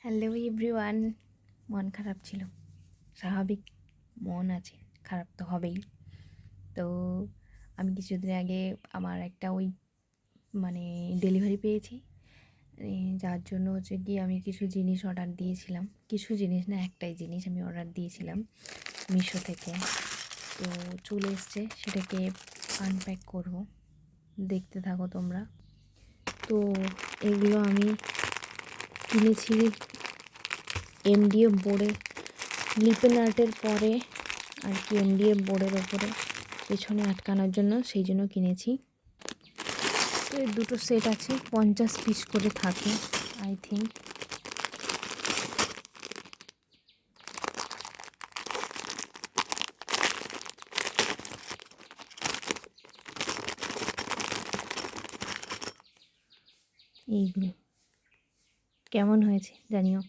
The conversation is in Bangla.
Hello everyone. মন খারাপ ছিল, স্বাভাবিক, মন আছে, খারাপ তো হবেই। তো আমি কিছুদিন আগে আমার একটা ডেলিভারি পেয়েছি, যার জন্য হচ্ছে কি আমি কিছু জিনিস অর্ডার দিয়েছিলাম। কিছু জিনিস না, একটাই জিনিস আমি অর্ডার দিয়েছিলাম মিশো থেকে। তো চলে এসছে, সেটাকে আনপ্যাক করব, দেখতে থাকো তোমরা। তো এগুলো আমি কিনেছি এমডিএফ বোর্ডে, লিপেন আর্টের পরে আর কি এমডিএফ বোর্ডের ওপরে পেছনে আটকানোর জন্য, সেই জন্য কিনেছি। তো এই দুটো সেট আছে, 50 পিস করে থাকে আই থিঙ্ক। এইগুলো কেমন হয়েছে জানিও।